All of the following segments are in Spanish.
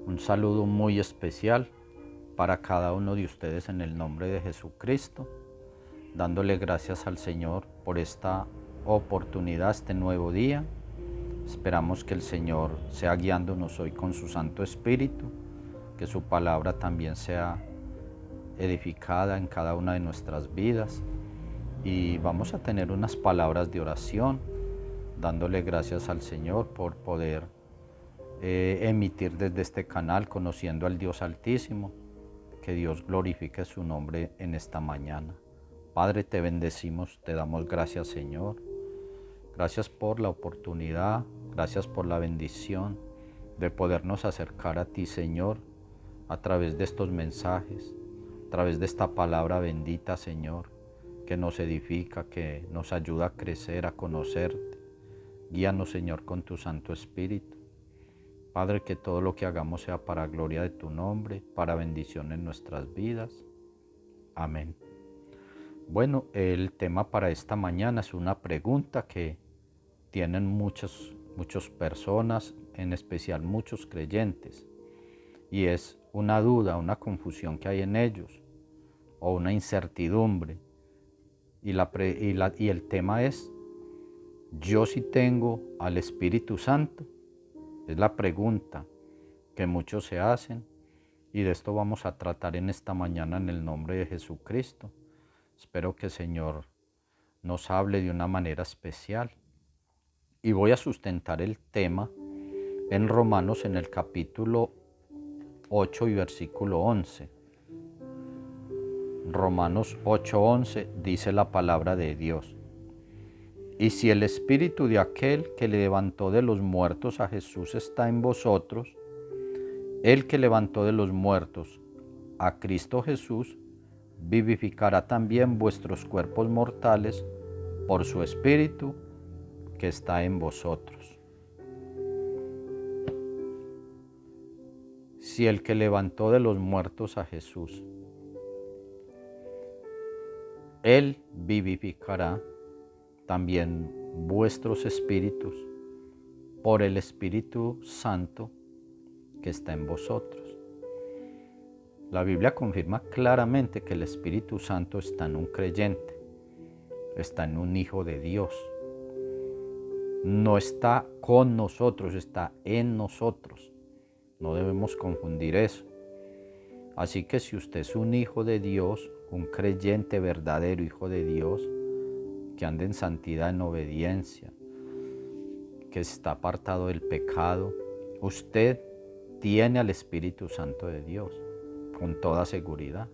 Un saludo muy especial para cada uno de ustedes en el nombre de Jesucristo, dándole gracias al Señor por esta oportunidad, este nuevo día. Esperamos que el Señor sea guiándonos hoy con su Santo Espíritu, que su palabra también sea edificada en cada una de nuestras vidas. Y vamos a tener unas palabras de oración, dándole gracias al Señor por poder emitir desde este canal, conociendo al Dios Altísimo. Que Dios glorifique su nombre en esta mañana. Padre, te bendecimos, te damos gracias, Señor. Gracias por la oportunidad, gracias por la bendición de podernos acercar a ti, Señor, a través de estos mensajes, a través de esta palabra bendita, Señor, que nos edifica, que nos ayuda a crecer, a conocerte. Guíanos, Señor, con tu Santo Espíritu. Padre, que todo lo que hagamos sea para gloria de tu nombre, para bendición en nuestras vidas. Amén. Bueno, el tema para esta mañana es una pregunta que tienen muchas personas, en especial muchos creyentes, y es una duda, una confusión que hay en ellos, o una incertidumbre. Y el tema es, ¿yo sí tengo al Espíritu Santo? Es la pregunta que muchos se hacen, y de esto vamos a tratar en esta mañana en el nombre de Jesucristo. Espero que el Señor nos hable de una manera especial. Y voy a sustentar el tema en Romanos en el capítulo 8 y versículo 11. Romanos 8:11 dice la palabra de Dios. Y si el espíritu de aquel que le levantó de los muertos a Jesús está en vosotros, el que levantó de los muertos a Cristo Jesús, vivificará también vuestros cuerpos mortales por su espíritu que está en vosotros. Si el que levantó de los muertos a Jesús, Él vivificará también vuestros espíritus por el Espíritu Santo que está en vosotros. La Biblia confirma claramente que el Espíritu Santo está en un creyente, está en un hijo de Dios. No está con nosotros, está en nosotros. No debemos confundir eso. Así que si usted es un hijo de Dios, un creyente verdadero hijo de Dios, que anda en santidad, en obediencia, que está apartado del pecado, usted tiene al Espíritu Santo de Dios, con toda seguridad.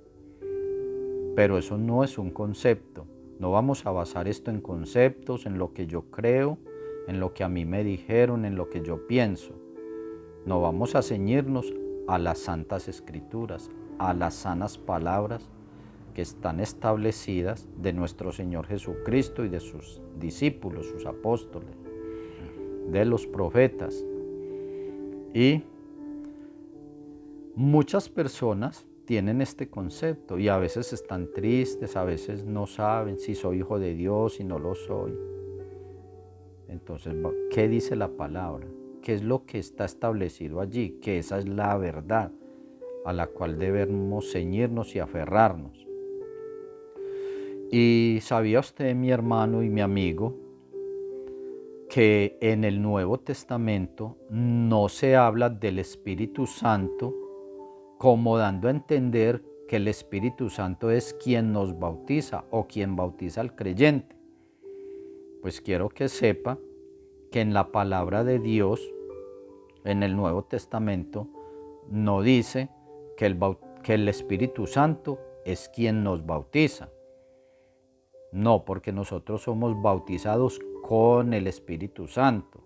Pero eso no es un concepto. No vamos a basar esto en conceptos, en lo que yo creo, en lo que a mí me dijeron, en lo que yo pienso. No, vamos a ceñirnos a las santas escrituras, a las sanas palabras que están establecidas de nuestro Señor Jesucristo y de sus discípulos, sus apóstoles, de los profetas. Y muchas personas tienen este concepto y a veces están tristes, a veces no saben si soy hijo de Dios, si no lo soy. Entonces, ¿qué dice la palabra? ¿Qué es lo que está establecido allí? Que esa es la verdad a la cual debemos ceñirnos y aferrarnos. Y ¿sabía usted, mi hermano y mi amigo, que en el Nuevo Testamento no se habla del Espíritu Santo como dando a entender que el Espíritu Santo es quien nos bautiza o quien bautiza al creyente? Pues quiero que sepa que en la palabra de Dios, en el Nuevo Testamento, no dice que el Espíritu Santo es quien nos bautiza. No, porque nosotros somos bautizados con el Espíritu Santo.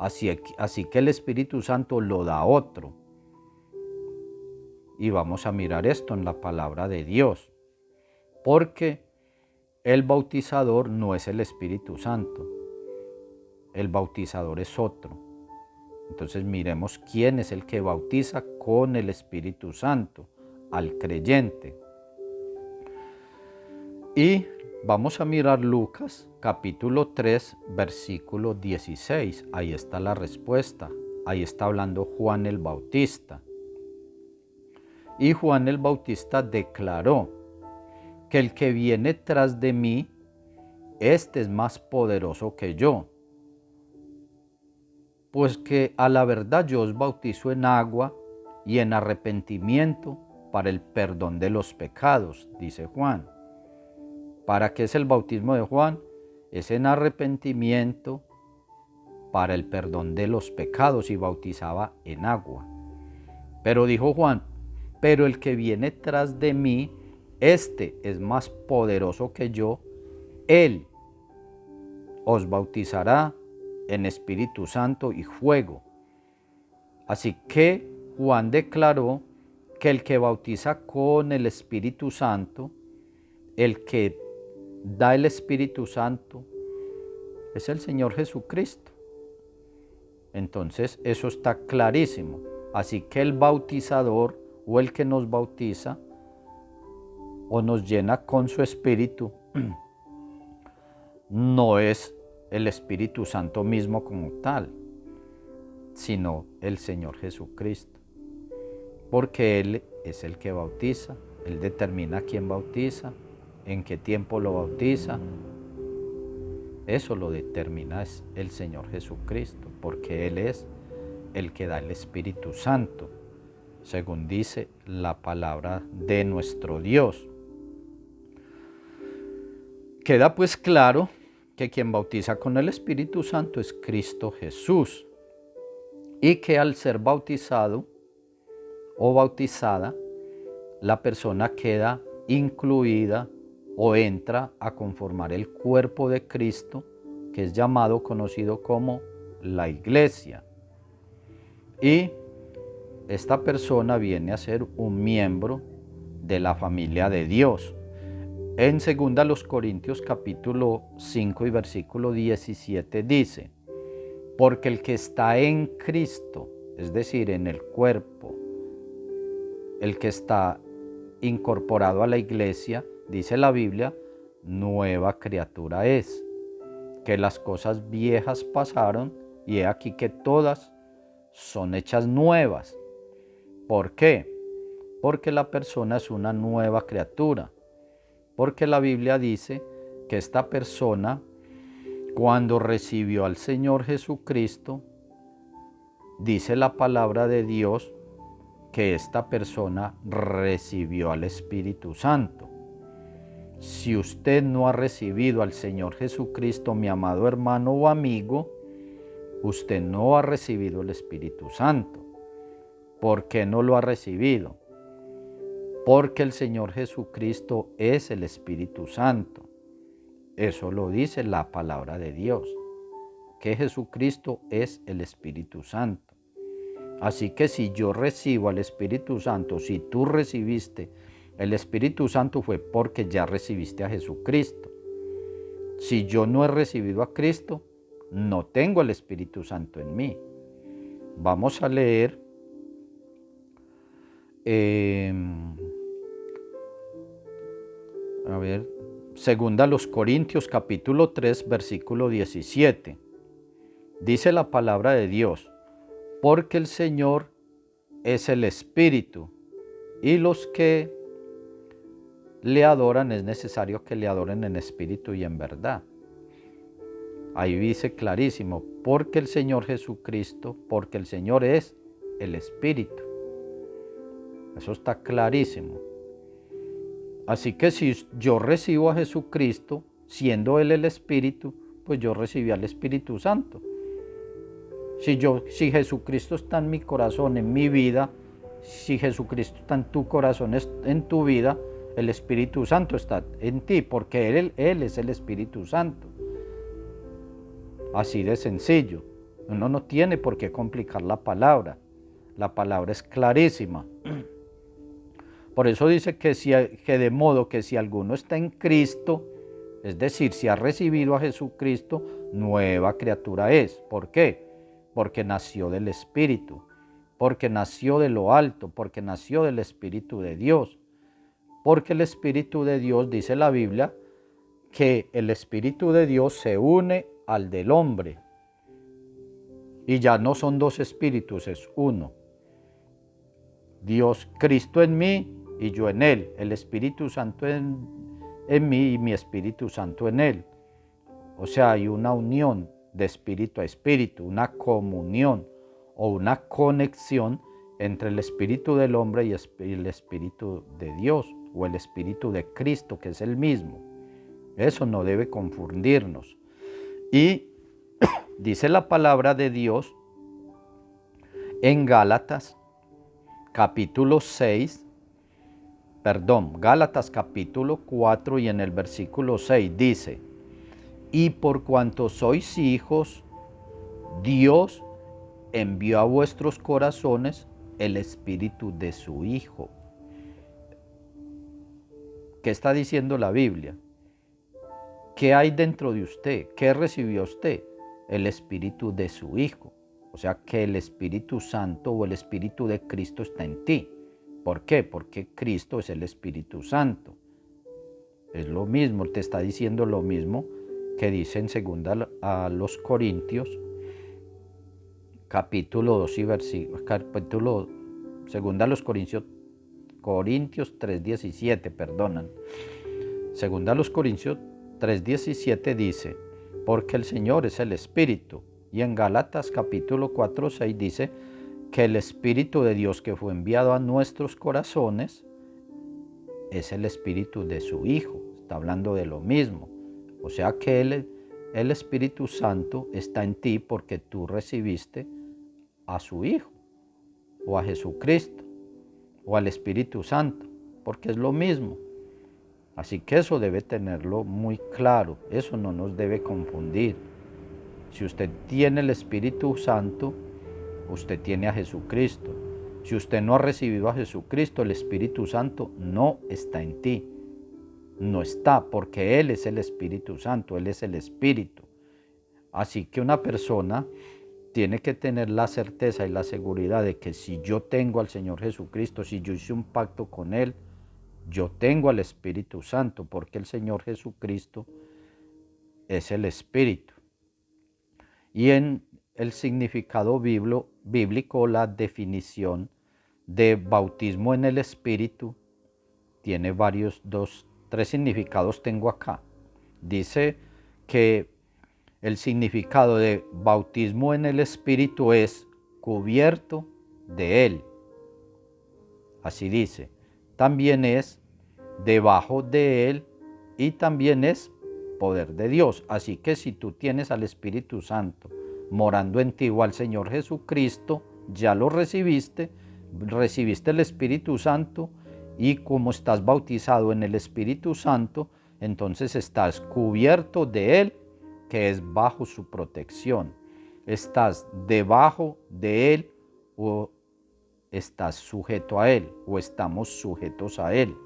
Así que el Espíritu Santo lo da otro. Y vamos a mirar esto en la palabra de Dios. Porque el bautizador no es el Espíritu Santo. El bautizador es otro. Entonces miremos quién es el que bautiza con el Espíritu Santo al creyente. Y vamos a mirar Lucas capítulo 3 versículo 16. Ahí está la respuesta. Ahí está hablando Juan el Bautista. Y Juan el Bautista declaró que el que viene tras de mí, este es más poderoso que yo, pues que a la verdad yo os bautizo en agua y en arrepentimiento para el perdón de los pecados, dice Juan. ¿Para qué es el bautismo de Juan? Es en arrepentimiento para el perdón de los pecados, y bautizaba en agua. Pero dijo Juan, pero el que viene tras de mí, este es más poderoso que yo, él os bautizará en Espíritu Santo y fuego. Así que Juan declaró que el que bautiza con el Espíritu Santo, el que da el Espíritu Santo, es el Señor Jesucristo. Entonces eso está clarísimo. Así que el bautizador o el que nos bautiza o nos llena con su Espíritu no es el Espíritu Santo mismo como tal, sino el Señor Jesucristo. Porque Él es el que bautiza, Él determina quién bautiza, en qué tiempo lo bautiza. Eso lo determina es el Señor Jesucristo, porque Él es el que da el Espíritu Santo, según dice la palabra de nuestro Dios. Queda pues claro que quien bautiza con el Espíritu Santo es Cristo Jesús, y que al ser bautizado o bautizada, la persona queda incluida o entra a conformar el cuerpo de Cristo, que es llamado, conocido como la Iglesia. Y esta persona viene a ser un miembro de la familia de Dios. En 2 Corintios capítulo 5 y versículo 17 dice, porque el que está en Cristo, es decir, en el cuerpo, el que está incorporado a la iglesia, dice la Biblia, nueva criatura es, que las cosas viejas pasaron y he aquí que todas son hechas nuevas. ¿Por qué? Porque la persona es una nueva criatura. Porque la Biblia dice que esta persona, cuando recibió al Señor Jesucristo, dice la palabra de Dios que esta persona recibió al Espíritu Santo. Si usted no ha recibido al Señor Jesucristo, mi amado hermano o amigo, usted no ha recibido el Espíritu Santo. ¿Por qué no lo ha recibido? Porque el Señor Jesucristo es el Espíritu Santo. Eso lo dice la palabra de Dios, que Jesucristo es el Espíritu Santo. Así que si yo recibo al Espíritu Santo, si tú recibiste el Espíritu Santo, fue porque ya recibiste a Jesucristo. Si yo no he recibido a Cristo, no tengo el Espíritu Santo en mí. Vamos a leer segunda los Corintios capítulo 3 versículo 17. Dice la palabra de Dios, porque el Señor es el Espíritu, y los que le adoran es necesario que le adoren en espíritu y en verdad. Ahí dice clarísimo, porque el Señor Jesucristo, porque el Señor es el Espíritu. Eso está clarísimo. Así que si yo recibo a Jesucristo, siendo Él el Espíritu, pues yo recibí al Espíritu Santo. Si Jesucristo está en mi corazón, en mi vida, si Jesucristo está en tu corazón, en tu vida, el Espíritu Santo está en ti, porque Él es el Espíritu Santo. Así de sencillo. Uno no tiene por qué complicar la palabra. La palabra es clarísima. Por eso dice que de modo que si alguno está en Cristo, es decir, si ha recibido a Jesucristo, nueva criatura es. ¿Por qué? Porque nació del Espíritu, porque nació de lo alto, porque nació del Espíritu de Dios. Porque el Espíritu de Dios, dice la Biblia, que el Espíritu de Dios se une al del hombre. Y ya no son dos espíritus, es uno. Dios, Cristo en mí y yo en Él, el Espíritu Santo en mí y mi Espíritu Santo en Él. O sea, hay una unión de espíritu a espíritu, una comunión o una conexión entre el espíritu del hombre y el espíritu de Dios o el espíritu de Cristo, que es el mismo. Eso no debe confundirnos. Y dice la palabra de Dios en Gálatas capítulo 4 y en el versículo 6 dice: y por cuanto sois hijos, Dios envió a vuestros corazones el espíritu de su Hijo. ¿Qué está diciendo la Biblia? ¿Qué hay dentro de usted? ¿Qué recibió usted? El espíritu de su Hijo. O sea que el Espíritu Santo o el Espíritu de Cristo está en ti. ¿Por qué? Porque Cristo es el Espíritu Santo. Es lo mismo, te está diciendo lo mismo que dice en segunda a los Corintios, capítulo 2 y versículo, segunda a los Corintios 3:17, perdonan. Segunda a los Corintios 3:17 dice: porque el Señor es el Espíritu. Y en Gálatas capítulo 4:6 dice que el Espíritu de Dios que fue enviado a nuestros corazones es el Espíritu de su Hijo. Está hablando de lo mismo. O sea que el Espíritu Santo está en ti porque tú recibiste a su Hijo, o a Jesucristo, o al Espíritu Santo, porque es lo mismo. Así que eso debe tenerlo muy claro, eso no nos debe confundir. Si usted tiene el Espíritu Santo, usted tiene a Jesucristo. Si usted no ha recibido a Jesucristo, el Espíritu Santo no está en ti. No está, porque Él es el Espíritu Santo, Él es el Espíritu. Así que una persona tiene que tener la certeza y la seguridad de que si yo tengo al Señor Jesucristo, si yo hice un pacto con Él, yo tengo al Espíritu Santo, porque el Señor Jesucristo es el Espíritu. Y en el significado bíblico, la definición de bautismo en el Espíritu tiene tres significados tengo acá. Dice que el significado de bautismo en el Espíritu es cubierto de Él. Así dice. También es debajo de Él y también es poder de Dios. Así que si tú tienes al Espíritu Santo morando en ti o al Señor Jesucristo, ya lo recibiste el Espíritu Santo, y como estás bautizado en el Espíritu Santo, entonces estás cubierto de Él, que es bajo su protección. Estás debajo de Él o estás sujeto a Él o estamos sujetos a Él,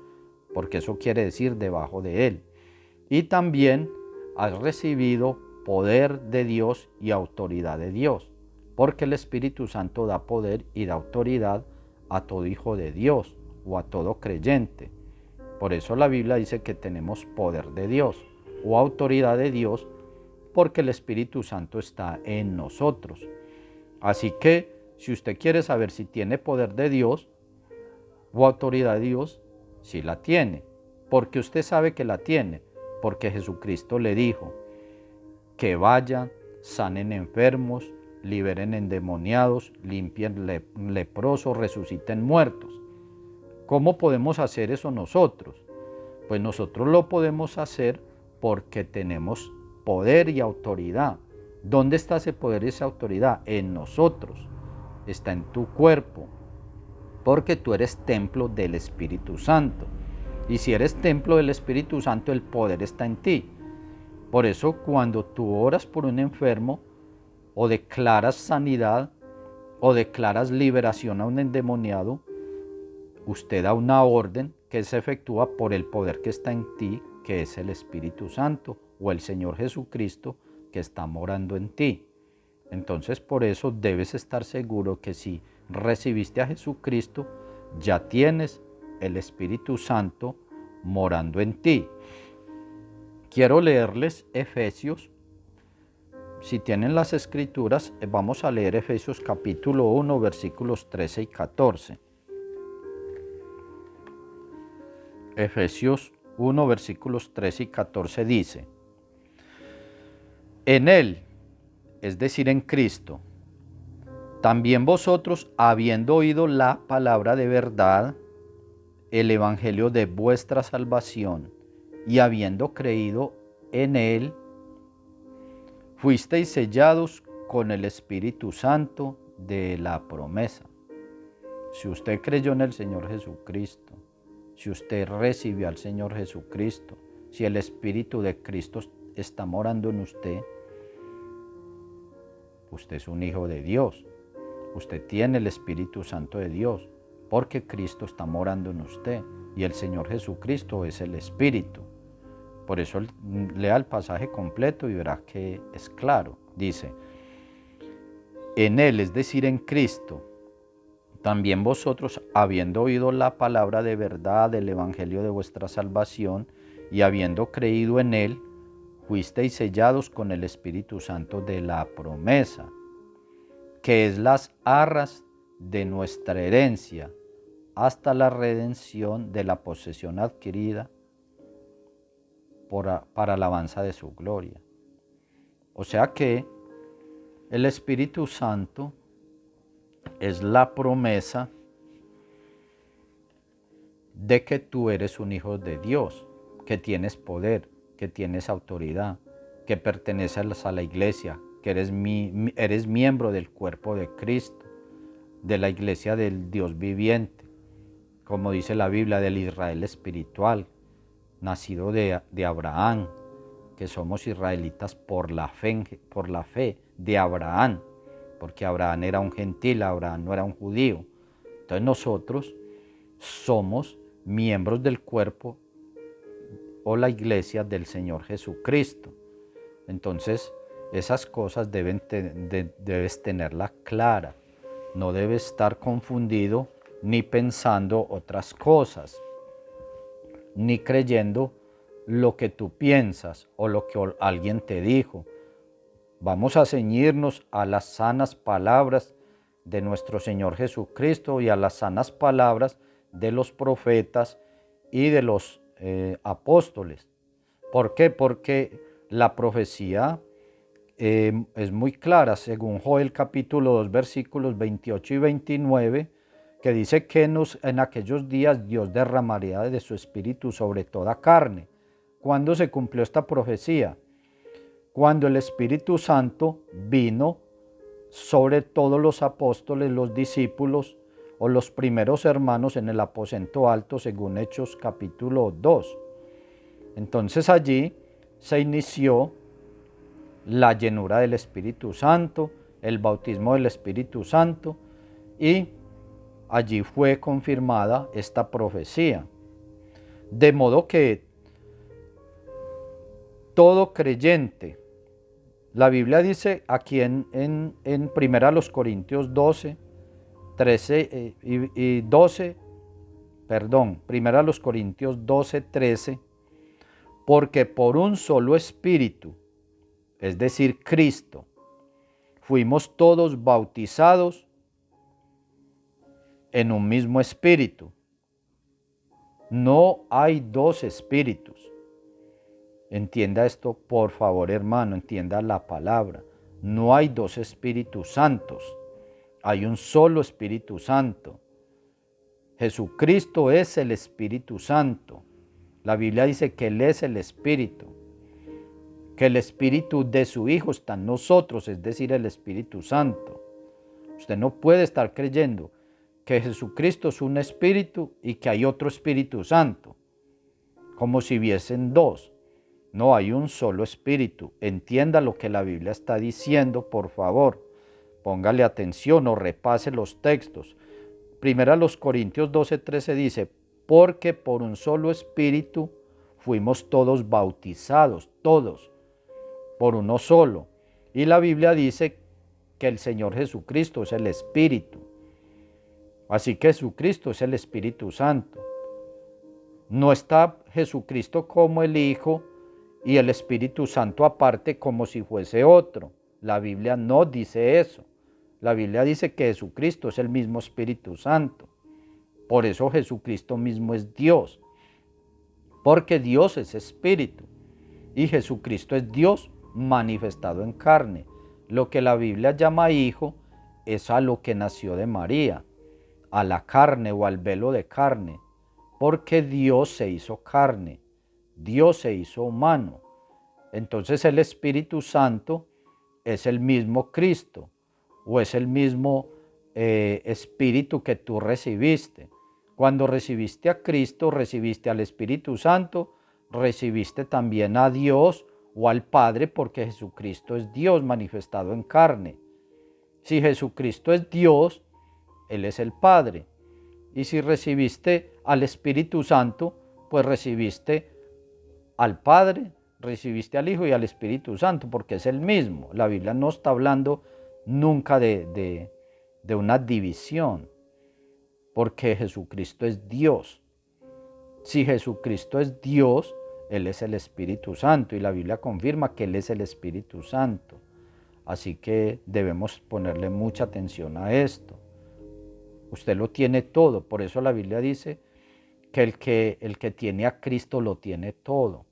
porque eso quiere decir debajo de Él. Y también has recibido poder de Dios y autoridad de Dios, porque el Espíritu Santo da poder y da autoridad a todo hijo de Dios o a todo creyente. Por eso la Biblia dice que tenemos poder de Dios o autoridad de Dios, porque el Espíritu Santo está en nosotros. Así que si usted quiere saber si tiene poder de Dios o autoridad de Dios, sí la tiene. Porque usted sabe que la tiene, porque Jesucristo le dijo que vayan, sanen enfermos, liberen endemoniados, limpien leprosos, resuciten muertos. ¿Cómo podemos hacer eso nosotros? Pues nosotros lo podemos hacer porque tenemos poder y autoridad. ¿Dónde está ese poder y esa autoridad? En nosotros. Está en tu cuerpo, porque tú eres templo del Espíritu Santo. Y si eres templo del Espíritu Santo, el poder está en ti. Por eso cuando tú oras por un enfermo, o declaras sanidad, o declaras liberación a un endemoniado, usted da una orden que se efectúa por el poder que está en ti, que es el Espíritu Santo o el Señor Jesucristo que está morando en ti. Entonces por eso debes estar seguro que si recibiste a Jesucristo, ya tienes el Espíritu Santo morando en ti. Quiero leerles Efesios. Si tienen las escrituras, vamos a leer Efesios capítulo 1, versículos 13 y 14. Efesios 1, versículos 13 y 14 dice: en Él, es decir, en Cristo, también vosotros, habiendo oído la palabra de verdad, el evangelio de vuestra salvación, y habiendo creído en Él, fuisteis sellados con el Espíritu Santo de la promesa. Si usted creyó en el Señor Jesucristo, si usted recibió al Señor Jesucristo, si el Espíritu de Cristo está morando en usted, usted es un hijo de Dios. Usted tiene el Espíritu Santo de Dios, porque Cristo está morando en usted y el Señor Jesucristo es el Espíritu. Por eso lea el pasaje completo y verá que es claro. Dice: en Él, es decir, en Cristo, también vosotros, habiendo oído la palabra de verdad del evangelio de vuestra salvación y habiendo creído en Él, fuisteis sellados con el Espíritu Santo de la promesa, que es las arras de nuestra herencia, hasta la redención de la posesión adquirida para alabanza de su gloria. O sea que el Espíritu Santo es la promesa de que tú eres un hijo de Dios, que tienes poder, que tienes autoridad, que perteneces a la iglesia, que eres miembro del cuerpo de Cristo, de la iglesia del Dios viviente, como dice la Biblia, del Israel espiritual, nacido de Abraham, que somos israelitas por la fe de Abraham, porque Abraham era un gentil, Abraham no era un judío. Entonces nosotros somos miembros del cuerpo o la iglesia del Señor Jesucristo. Entonces esas cosas debes tenerla clara, no debes estar confundido ni pensando otras cosas, ni creyendo lo que tú piensas o lo que alguien te dijo. Vamos a ceñirnos a las sanas palabras de nuestro Señor Jesucristo y a las sanas palabras de los profetas y de los apóstoles. ¿Por qué? Porque la profecía es muy clara, según Joel capítulo 2, versículos 28 y 29, que dice que en aquellos días Dios derramaría de su espíritu sobre toda carne. ¿Cuándo se cumplió esta profecía? Cuando el Espíritu Santo vino sobre todos los apóstoles, los discípulos o los primeros hermanos en el aposento alto, según Hechos capítulo 2. Entonces allí se inició la llenura del Espíritu Santo, el bautismo del Espíritu Santo, y allí fue confirmada esta profecía. De modo que todo creyente, la Biblia dice aquí en 1 Corintios 12, 13 y 12, perdón, 1 Corintios 12, 13, porque por un solo Espíritu, es decir, Cristo, fuimos todos bautizados en un mismo Espíritu. No hay dos espíritus. Entienda esto, por favor, hermano, entienda la palabra. No hay dos Espíritus Santos, hay un solo Espíritu Santo. Jesucristo es el Espíritu Santo. La Biblia dice que Él es el Espíritu, que el Espíritu de su Hijo está en nosotros, es decir, el Espíritu Santo. Usted no puede estar creyendo que Jesucristo es un Espíritu y que hay otro Espíritu Santo, como si hubiesen dos. No, hay un solo Espíritu. Entienda lo que la Biblia está diciendo, por favor. Póngale atención o repase los textos. Primera los Corintios 12:13 dice: porque por un solo Espíritu fuimos todos bautizados, todos, por uno solo. Y la Biblia dice que el Señor Jesucristo es el Espíritu. Así que Jesucristo es el Espíritu Santo. No está Jesucristo como el Hijo y el Espíritu Santo aparte como si fuese otro. La Biblia no dice eso. La Biblia dice que Jesucristo es el mismo Espíritu Santo. Por eso Jesucristo mismo es Dios. porque Dios es espíritu y Jesucristo es Dios manifestado en carne. Lo que la Biblia llama hijo es a lo que nació de María, a la carne o al velo de carne, porque Dios se hizo carne, Dios se hizo humano. Entonces el Espíritu Santo es el mismo Cristo o es el mismo Espíritu que tú recibiste. Cuando recibiste a Cristo, recibiste al Espíritu Santo, recibiste también a Dios o al Padre, porque Jesucristo es Dios manifestado en carne. Si Jesucristo es Dios, Él es el Padre. Y si recibiste al Espíritu Santo, pues recibiste al Padre, recibiste al Hijo y al Espíritu Santo, porque es el mismo. La Biblia no está hablando nunca de una división, porque Jesucristo es Dios. Si Jesucristo es Dios, Él es el Espíritu Santo y la Biblia confirma que Él es el Espíritu Santo. Así que debemos ponerle mucha atención a esto. Usted lo tiene todo, por eso la Biblia dice que el que tiene a Cristo lo tiene todo,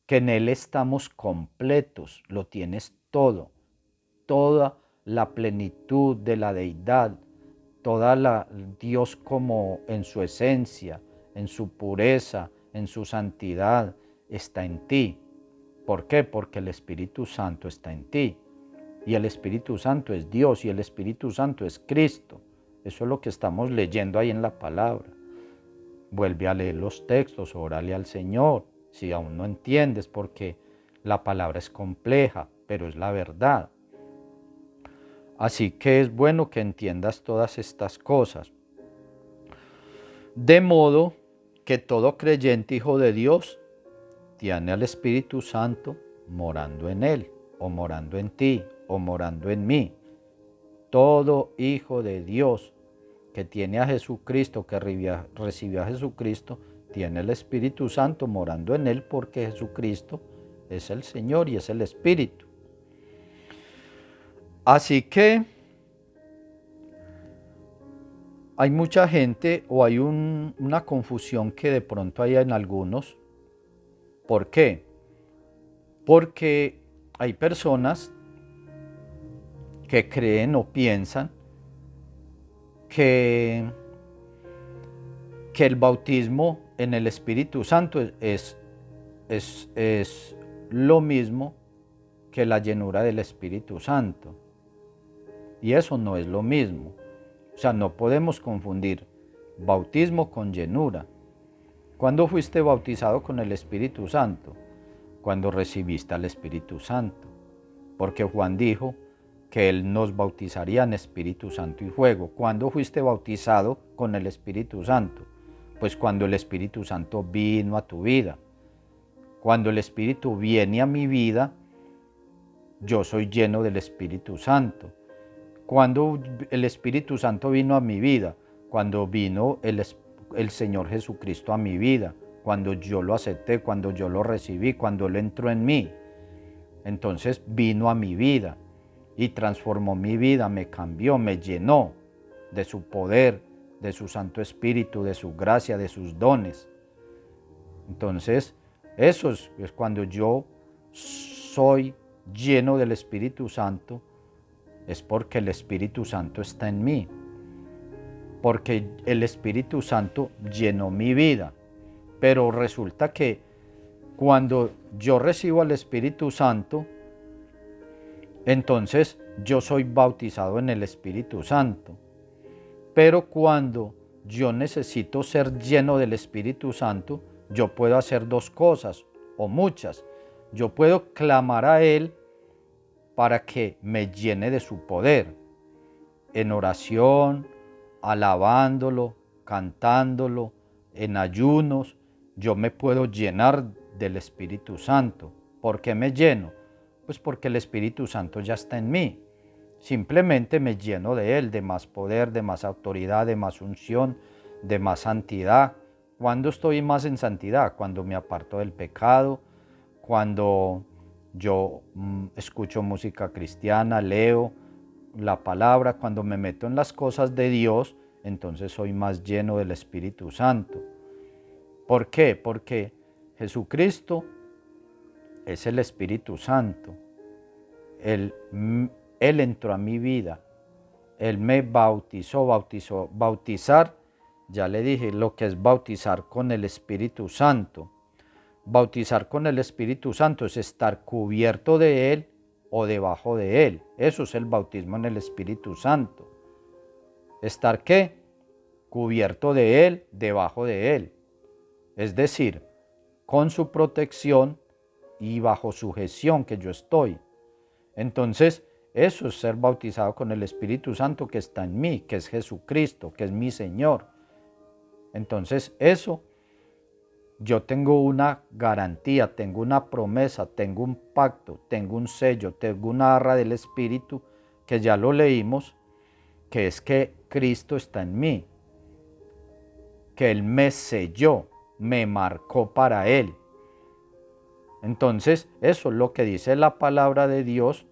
que en Él estamos completos, lo tienes todo, toda la plenitud de la deidad, toda la Dios como en su esencia, en su pureza, en su santidad, está en ti. ¿Por qué? Porque el Espíritu Santo está en ti. Y el Espíritu Santo es Dios y el Espíritu Santo es Cristo. Eso es lo que estamos leyendo ahí en la palabra. Vuelve a leer los textos, órale al Señor, si aún no entiendes, porque la palabra es compleja, pero es la verdad. Así que es bueno que entiendas todas estas cosas. De modo que todo creyente hijo de Dios tiene al Espíritu Santo morando en él, o morando en ti, o morando en mí. Todo hijo de Dios que tiene a Jesucristo, que recibió a Jesucristo, tiene el Espíritu Santo morando en él, porque Jesucristo es el Señor y es el Espíritu. Así que hay mucha gente o hay una confusión que de pronto hay en algunos. ¿Por qué? Porque hay personas que creen o piensan que el bautismo en el Espíritu Santo es lo mismo que la llenura del Espíritu Santo. Y eso no es lo mismo. O sea, no podemos confundir bautismo con llenura. ¿Cuándo fuiste bautizado con el Espíritu Santo? Cuando recibiste al Espíritu Santo. Porque Juan dijo que Él nos bautizaría en Espíritu Santo y fuego. ¿Cuándo fuiste bautizado con el Espíritu Santo? Pues cuando el Espíritu Santo vino a tu vida. Cuando el Espíritu viene a mi vida, yo soy lleno del Espíritu Santo. Cuando el Espíritu Santo vino a mi vida, cuando vino el Señor Jesucristo a mi vida, cuando yo lo acepté, cuando yo lo recibí, cuando Él entró en mí. Entonces vino a mi vida y transformó mi vida, me cambió, me llenó de su poder, de su Santo Espíritu, de su gracia, de sus dones. Entonces, eso es cuando yo soy lleno del Espíritu Santo, es porque el Espíritu Santo está en mí, porque el Espíritu Santo llenó mi vida. Pero resulta que cuando yo recibo al Espíritu Santo, entonces yo soy bautizado en el Espíritu Santo. Pero cuando yo necesito ser lleno del Espíritu Santo, yo puedo hacer dos cosas o muchas. Yo puedo clamar a Él para que me llene de su poder, en oración, alabándolo, cantándolo, en ayunos. Yo me puedo llenar del Espíritu Santo. ¿Por qué me lleno? Pues porque el Espíritu Santo ya está en mí. Simplemente me lleno de Él, de más poder, de más autoridad, de más unción, de más santidad. ¿Cuándo estoy más en santidad? Cuando me aparto del pecado, cuando yo escucho música cristiana, leo la palabra, cuando me meto en las cosas de Dios, entonces soy más lleno del Espíritu Santo. ¿Por qué? Porque Jesucristo es el Espíritu Santo. Él entró a mi vida. Él me bautizó. Bautizar, ya le dije lo que es bautizar con el Espíritu Santo. Bautizar con el Espíritu Santo es estar cubierto de Él o debajo de Él. Eso es el bautismo en el Espíritu Santo. ¿Estar qué? Cubierto de Él, debajo de Él. Es decir, con su protección y bajo sujeción que yo estoy. Entonces, eso es ser bautizado con el Espíritu Santo que está en mí, que es Jesucristo, que es mi Señor. Entonces, eso, yo tengo una garantía, tengo una promesa, tengo un pacto, tengo un sello, tengo una arra del Espíritu, que ya lo leímos, que es que Cristo está en mí, que Él me selló, me marcó para Él. Entonces, eso es lo que dice la palabra de Dios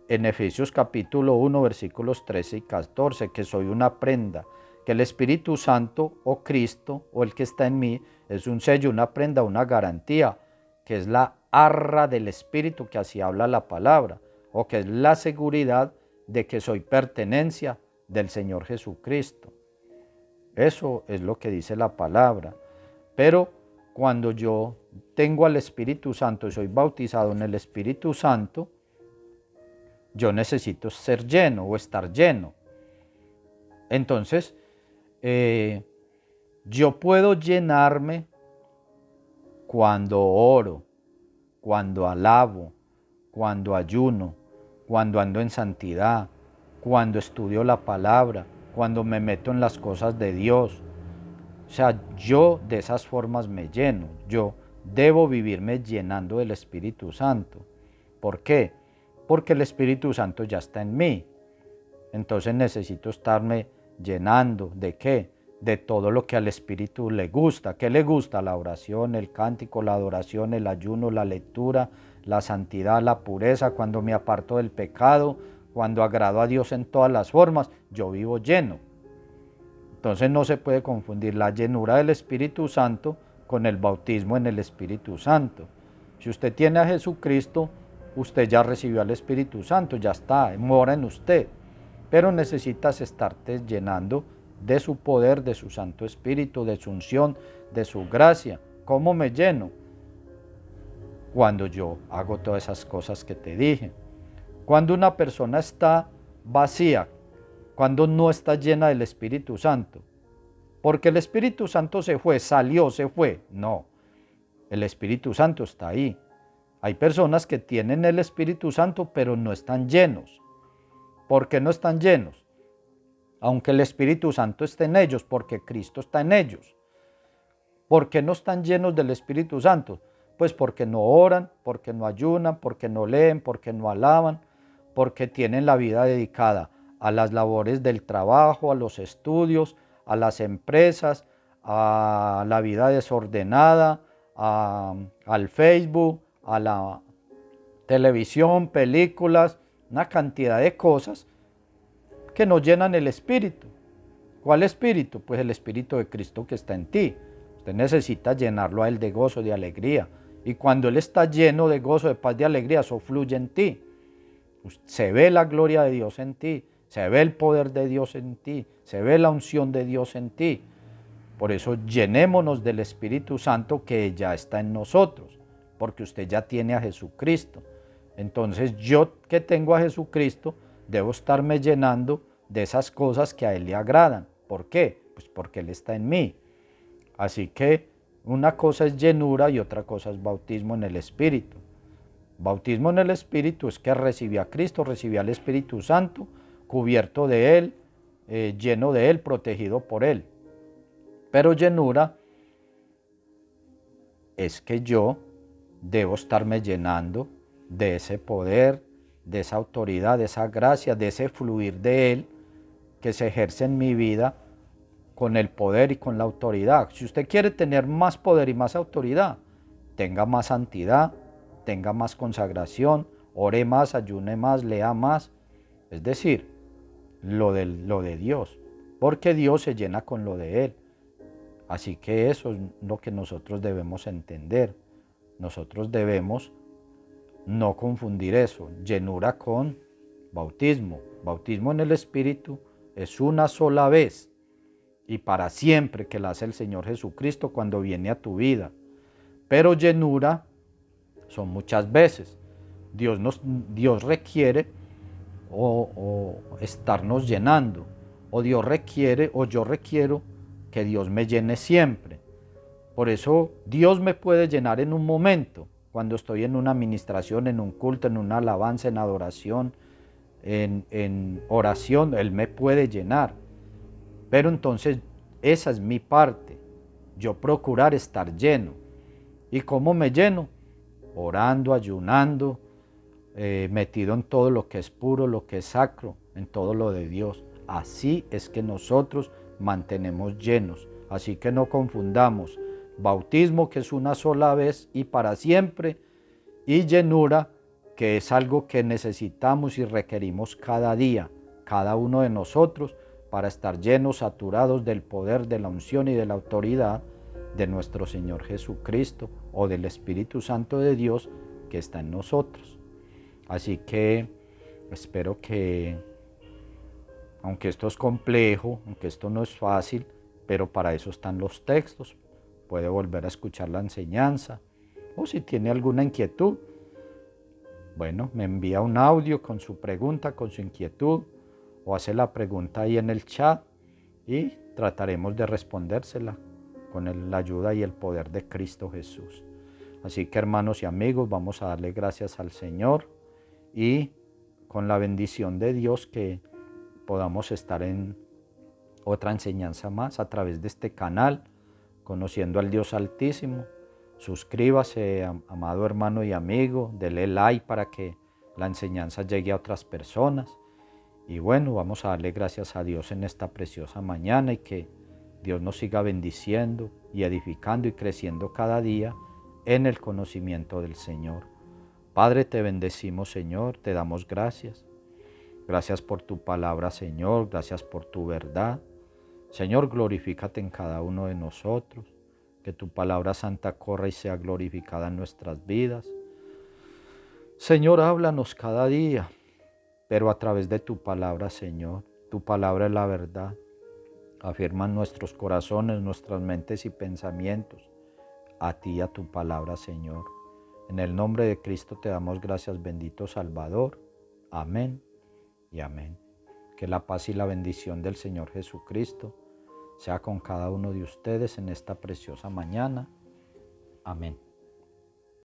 en Efesios capítulo 1, versículos 13 y 14, que soy una prenda, que el Espíritu Santo o Cristo o el que está en mí es un sello, una prenda, una garantía, que es la arra del Espíritu, que así habla la palabra, o que es la seguridad de que soy pertenencia del Señor Jesucristo. Eso es lo que dice la palabra. Pero cuando yo tengo al Espíritu Santo y soy bautizado en el Espíritu Santo, yo necesito ser lleno o estar lleno. Entonces, yo puedo llenarme cuando oro, cuando alabo, cuando ayuno, cuando ando en santidad, cuando estudio la palabra, cuando me meto en las cosas de Dios. O sea, yo de esas formas me lleno. Yo debo vivirme llenando del Espíritu Santo. ¿Por qué? Porque el Espíritu Santo ya está en mí. Entonces necesito estarme llenando ¿de qué? De todo lo que al Espíritu le gusta. ¿Qué le gusta? La oración, el cántico, la adoración, el ayuno, la lectura, la santidad, la pureza, cuando me aparto del pecado, cuando agrado a Dios en todas las formas, yo vivo lleno. Entonces no se puede confundir la llenura del Espíritu Santo con el bautismo en el Espíritu Santo. Si usted tiene a Jesucristo, usted ya recibió al Espíritu Santo, ya está, mora en usted. Pero necesitas estarte llenando de su poder, de su Santo Espíritu, de su unción, de su gracia. ¿Cómo me lleno? Cuando yo hago todas esas cosas que te dije. Cuando una persona está vacía, cuando no está llena del Espíritu Santo. Porque el Espíritu Santo se fue, salió, se fue. No, el Espíritu Santo está ahí. Hay personas que tienen el Espíritu Santo, pero no están llenos. ¿Por qué no están llenos? Aunque el Espíritu Santo esté en ellos, porque Cristo está en ellos. ¿Por qué no están llenos del Espíritu Santo? Pues porque no oran, porque no ayunan, porque no leen, porque no alaban, porque tienen la vida dedicada a las labores del trabajo, a los estudios, a las empresas, a la vida desordenada, al Facebook, a la televisión, películas, una cantidad de cosas que no llenan el espíritu. ¿Cuál espíritu? Pues el Espíritu de Cristo que está en ti. Usted necesita llenarlo a Él de gozo, de alegría. Y cuando Él está lleno de gozo, de paz, de alegría, eso fluye en ti. Se ve la gloria de Dios en ti, se ve el poder de Dios en ti, se ve la unción de Dios en ti. Por eso llenémonos del Espíritu Santo que ya está en nosotros, porque usted ya tiene a Jesucristo. Entonces yo que tengo a Jesucristo, debo estarme llenando de esas cosas que a Él le agradan. ¿Por qué? Pues porque Él está en mí. Así que una cosa es llenura y otra cosa es bautismo en el Espíritu. Bautismo en el Espíritu es que recibí a Cristo, recibí al Espíritu Santo, cubierto de Él, lleno de Él, protegido por Él. Pero llenura es que yo debo estarme llenando de ese poder, de esa autoridad, de esa gracia, de ese fluir de Él que se ejerce en mi vida con el poder y con la autoridad. Si usted quiere tener más poder y más autoridad, tenga más santidad, tenga más consagración, ore más, ayune más, lea más. Es decir, lo de Dios, porque Dios se llena con lo de Él. Así que eso es lo que nosotros debemos entender. Nosotros debemos no confundir eso, llenura con bautismo. Bautismo en el Espíritu es una sola vez y para siempre que la hace el Señor Jesucristo cuando viene a tu vida. Pero llenura son muchas veces. Dios requiere o estarnos llenando, o Dios requiere o yo requiero que Dios me llene siempre. Por eso Dios me puede llenar en un momento, cuando estoy en una administración, en un culto, en una alabanza, en adoración, en oración, Él me puede llenar. Pero entonces esa es mi parte, yo procurar estar lleno. ¿Y cómo me lleno? Orando, ayunando, metido en todo lo que es puro, lo que es sacro, en todo lo de Dios. Así es que nosotros mantenemos llenos. Así que no confundamos bautismo, que es una sola vez y para siempre, y llenura, que es algo que necesitamos y requerimos cada día, cada uno de nosotros, para estar llenos, saturados del poder, de la unción y de la autoridad de nuestro Señor Jesucristo o del Espíritu Santo de Dios que está en nosotros. Así que espero que, aunque esto es complejo, aunque esto no es fácil, pero para eso están los textos, puede volver a escuchar la enseñanza, o si tiene alguna inquietud, bueno, me envía un audio con su pregunta, con su inquietud, o hace la pregunta ahí en el chat y trataremos de respondérsela con la ayuda y el poder de Cristo Jesús. Así que, hermanos y amigos, vamos a darle gracias al Señor y con la bendición de Dios que podamos estar en otra enseñanza más a través de este canal, conociendo al Dios Altísimo. Suscríbase, amado hermano y amigo, dele like para que la enseñanza llegue a otras personas. Y bueno, vamos a darle gracias a Dios en esta preciosa mañana y que Dios nos siga bendiciendo y edificando y creciendo cada día en el conocimiento del Señor. Padre, te bendecimos, Señor, te damos gracias. Gracias por tu palabra, Señor, gracias por tu verdad. Señor, glorifícate en cada uno de nosotros, que tu palabra santa corra y sea glorificada en nuestras vidas. Señor, háblanos cada día, pero a través de tu palabra, Señor. Tu palabra es la verdad. Afirma nuestros corazones, nuestras mentes y pensamientos a ti y a tu palabra, Señor. En el nombre de Cristo te damos gracias, bendito Salvador. Amén y amén. Que la paz y la bendición del Señor Jesucristo sea con cada uno de ustedes en esta preciosa mañana. Amén.